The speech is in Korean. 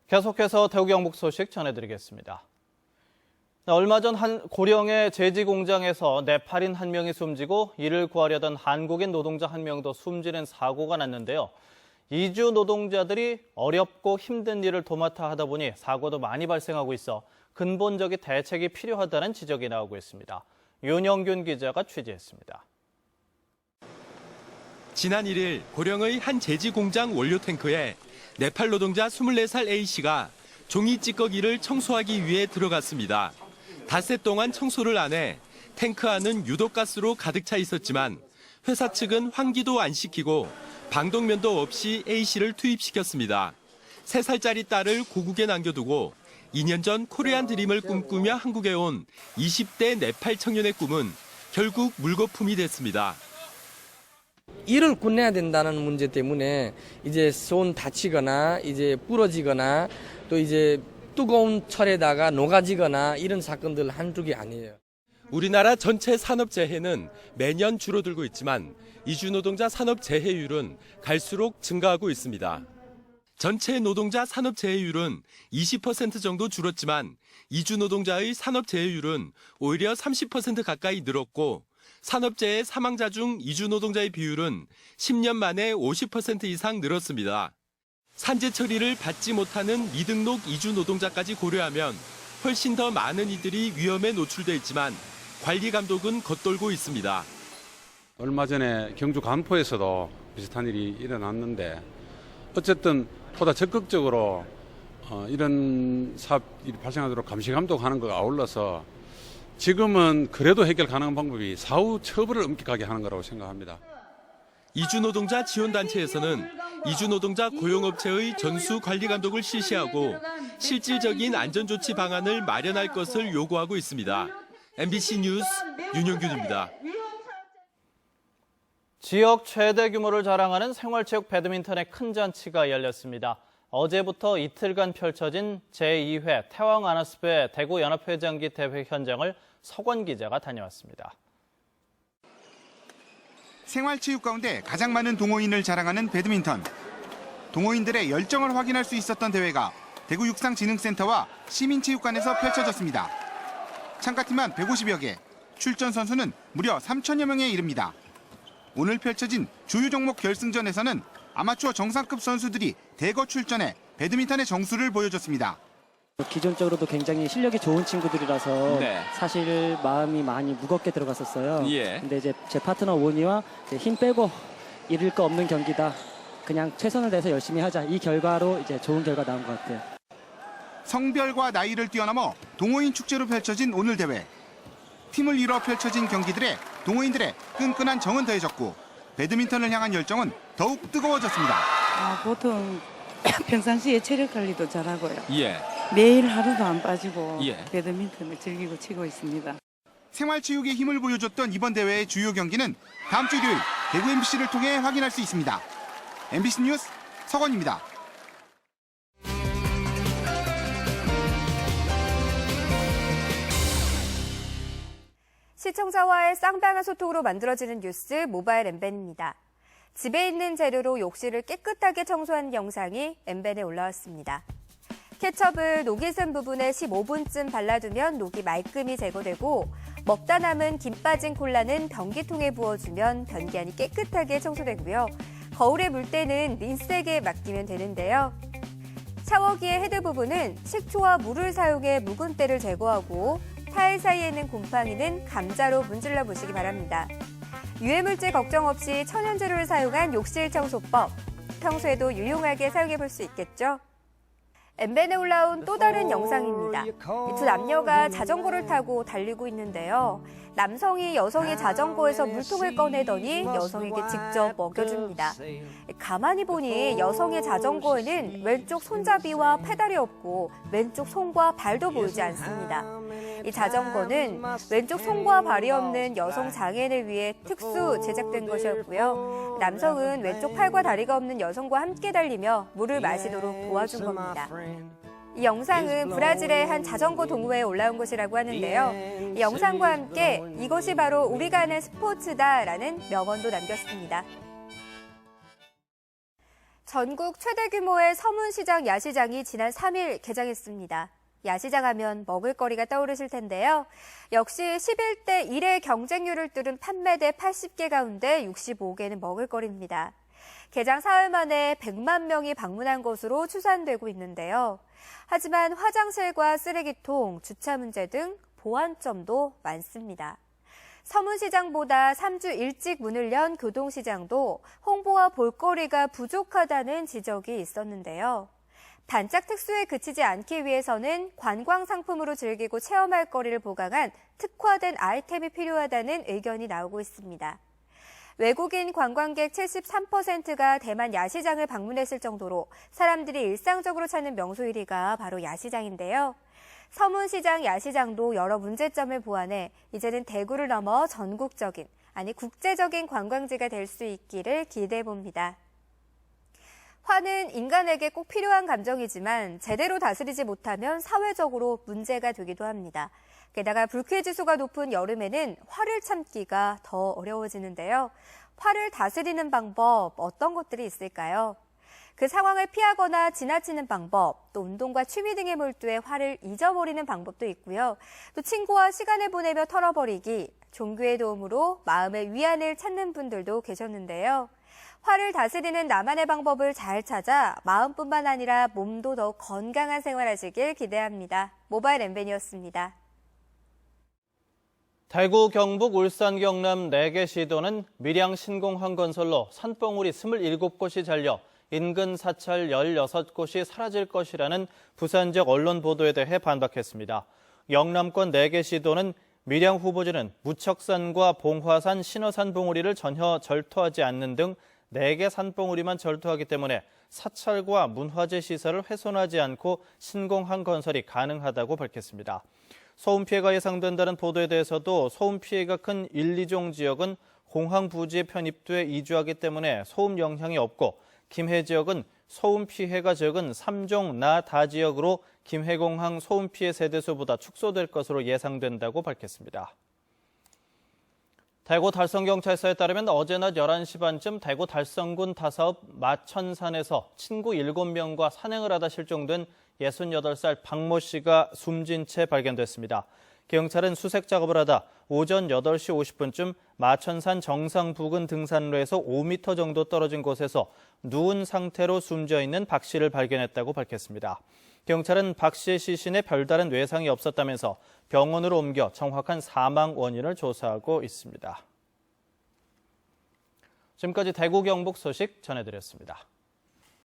계속해서 대구 경북 소식 전해드리겠습니다. 얼마 전 고령의 제지 공장에서 네팔인 한 명이 숨지고 이를 구하려던 한국인 노동자 한 명도 숨지는 사고가 났는데요. 이주 노동자들이 어렵고 힘든 일을 도맡아 하다 보니 사고도 많이 발생하고 있어 근본적인 대책이 필요하다는 지적이 나오고 있습니다. 윤영균 기자가 취재했습니다. 지난 1일 고령의 한 제지 공장 원료 탱크에 네팔 노동자 24살 A씨가 종이 찌꺼기를 청소하기 위해 들어갔습니다. 닷새 동안 청소를 안 해 탱크 안은 유독가스로 가득 차 있었지만 회사 측은 환기도 안 시키고 방독면도 없이 A씨를 투입시켰습니다. 3살짜리 딸을 고국에 남겨두고 2년 전 코리안 드림을 꿈꾸며 한국에 온 20대 네팔 청년의 꿈은 결국 물거품이 됐습니다. 일을 끝내야 된다는 문제 때문에 이제 손 다치거나 이제 부러지거나 또 이제 뜨거운 철에다가 녹아지거나 이런 사건들 한두 개 아니에요. 우리나라 전체 산업재해는 매년 줄어들고 있지만 이주 노동자 산업재해율은 갈수록 증가하고 있습니다. 전체 노동자 산업재해율은 20% 정도 줄었지만 이주 노동자의 산업재해율은 오히려 30% 가까이 늘었고 산업재해 사망자 중 이주 노동자의 비율은 10년 만에 50% 이상 늘었습니다. 산재 처리를 받지 못하는 미등록 이주 노동자까지 고려하면 훨씬 더 많은 이들이 위험에 노출돼 있지만 관리 감독은 겉돌고 있습니다. 얼마 전에 경주 간포에서도 비슷한 일이 일어났는데 어쨌든 보다 적극적으로 이런 사업이 발생하도록 감시 감독하는 것과 아울러서 지금은 그래도 해결 가능한 방법이 사후 처벌을 엄격하게 하는 거라고 생각합니다. 이주노동자 지원단체에서는 이주노동자 고용업체의 전수 관리 감독을 실시하고 실질적인 안전조치 방안을 마련할 것을 요구하고 있습니다. MBC 뉴스 윤영균입니다. 지역 최대 규모를 자랑하는 생활체육 배드민턴의 큰 잔치가 열렸습니다. 어제부터 이틀간 펼쳐진 제2회 태왕 아나스배 대구 연합회장기 대회 현장을 서권 기자가 다녀왔습니다. 생활체육 가운데 가장 많은 동호인을 자랑하는 배드민턴. 동호인들의 열정을 확인할 수 있었던 대회가 대구 육상진흥센터와 시민체육관에서 펼쳐졌습니다. 참가팀만 150여 개, 출전 선수는 무려 3천여 명에 이릅니다. 오늘 펼쳐진 주요 종목 결승전에서는 아마추어 정상급 선수들이 대거 출전해 배드민턴의 정수를 보여줬습니다. 기존적으로도 굉장히 실력이 좋은 친구들이라서 사실 마음이 많이 무겁게 들어갔었어요. 근데 이제 제 파트너 원희와 힘 빼고 잃을 거 없는 경기다. 그냥 최선을 다해서 열심히 하자. 이 결과로 이제 좋은 결과 나온 것 같아요. 성별과 나이를 뛰어넘어 동호인 축제로 펼쳐진 오늘 대회. 팀을 이뤄 펼쳐진 경기들에 동호인들의 끈끈한 정은 더해졌고 배드민턴을 향한 열정은 더욱 뜨거워졌습니다. 보통 평상시에 체력 관리도 잘하고요. 매일 하루도 안 빠지고 배드민턴을 즐기고 치고 있습니다. 생활체육의 힘을 보여줬던 이번 대회의 주요 경기는 다음 주 일요일 대구 MBC를 통해 확인할 수 있습니다. MBC 뉴스 서건입니다. 시청자와의 쌍방향 소통으로 만들어지는 뉴스 모바일 MBN입니다. 집에 있는 재료로 욕실을 깨끗하게 청소한 영상이 MBN에 올라왔습니다. 케첩을 녹이 쓴 부분에 15분쯤 발라두면 녹이 말끔히 제거되고 먹다 남은 김 빠진 콜라는 변기통에 부어주면 변기안이 깨끗하게 청소되고요. 거울에 물 때는 린스에게 맡기면 되는데요. 샤워기의 헤드 부분은 식초와 물을 사용해 묵은 때를 제거하고 타일 사이에 있는 곰팡이는 감자로 문질러 보시기 바랍니다. 유해물질 걱정 없이 천연재료를 사용한 욕실 청소법. 평소에도 유용하게 사용해 볼 수 있겠죠? MBN에 올라온 또 다른 영상입니다. 두 남녀가 자전거를 타고 달리고 있는데요. 남성이 여성의 자전거에서 물통을 꺼내더니 여성에게 직접 먹여줍니다. 가만히 보니 여성의 자전거에는 왼쪽 손잡이와 페달이 없고 왼쪽 손과 발도 보이지 않습니다. 이 자전거는 왼쪽 손과 발이 없는 여성 장애인을 위해 특수 제작된 것이었고요. 남성은 왼쪽 팔과 다리가 없는 여성과 함께 달리며 물을 마시도록 도와준 겁니다. 이 영상은 브라질의 한 자전거 동호회에 올라온 것이라고 하는데요. 이 영상과 함께 이것이 바로 우리가 하는 스포츠다라는 명언도 남겼습니다. 전국 최대 규모의 서문시장 야시장이 지난 3일 개장했습니다. 야시장 하면 먹을거리가 떠오르실 텐데요. 역시 11대 1의 경쟁률을 뚫은 판매대 80개 가운데 65개는 먹을거리입니다. 개장 사흘 만에 100만 명이 방문한 것으로 추산되고 있는데요. 하지만 화장실과 쓰레기통, 주차 문제 등 보완점도 많습니다. 서문시장보다 3주 일찍 문을 연 교동시장도 홍보와 볼거리가 부족하다는 지적이 있었는데요. 단짝 특수에 그치지 않기 위해서는 관광 상품으로 즐기고 체험할 거리를 보강한 특화된 아이템이 필요하다는 의견이 나오고 있습니다. 외국인 관광객 73%가 대만 야시장을 방문했을 정도로 사람들이 일상적으로 찾는 명소 1위가 바로 야시장인데요. 서문시장 야시장도 여러 문제점을 보완해 이제는 대구를 넘어 전국적인, 아니 국제적인 관광지가 될 수 있기를 기대해봅니다. 화는 인간에게 꼭 필요한 감정이지만 제대로 다스리지 못하면 사회적으로 문제가 되기도 합니다. 게다가 불쾌 지수가 높은 여름에는 화를 참기가 더 어려워지는데요. 화를 다스리는 방법 어떤 것들이 있을까요? 그 상황을 피하거나 지나치는 방법, 또 운동과 취미 등에 몰두해 화를 잊어버리는 방법도 있고요. 또 친구와 시간을 보내며 털어버리기, 종교의 도움으로 마음의 위안을 찾는 분들도 계셨는데요. 화를 다스리는 나만의 방법을 잘 찾아 마음뿐만 아니라 몸도 더욱 건강한 생활하시길 기대합니다. 모바일 엠벤이었습니다. 대구, 경북, 울산, 경남 4개 시도는 밀양 신공항 건설로 산봉우리 27곳이 잘려 인근 사찰 16곳이 사라질 것이라는 부산 지역 언론 보도에 대해 반박했습니다. 영남권 4개 시도는 밀양 후보지는 무척산과 봉화산, 신어산 봉우리를 전혀 절토하지 않는 등 4개 산봉우리만 절토하기 때문에 사찰과 문화재 시설을 훼손하지 않고 신공항 건설이 가능하다고 밝혔습니다. 소음 피해가 예상된다는 보도에 대해서도 소음 피해가 큰 1, 2종 지역은 공항 부지에 편입돼 이주하기 때문에 소음 영향이 없고 김해 지역은 소음 피해가 적은 3종 나-다 지역으로 김해공항 소음 피해 세대수보다 축소될 것으로 예상된다고 밝혔습니다. 대구 달성경찰서에 따르면 어제 낮 11시 반쯤 대구 달성군 다사읍 마천산에서 친구 7명과 산행을 하다 실종된 68살 박모 씨가 숨진 채 발견됐습니다. 경찰은 수색 작업을 하다 오전 8시 50분쯤 마천산 정상 부근 등산로에서 5m 정도 떨어진 곳에서 누운 상태로 숨져 있는 박 씨를 발견했다고 밝혔습니다. 경찰은 박 씨의 시신에 별다른 외상이 없었다면서 병원으로 옮겨 정확한 사망 원인을 조사하고 있습니다. 지금까지 대구 경북 소식 전해드렸습니다.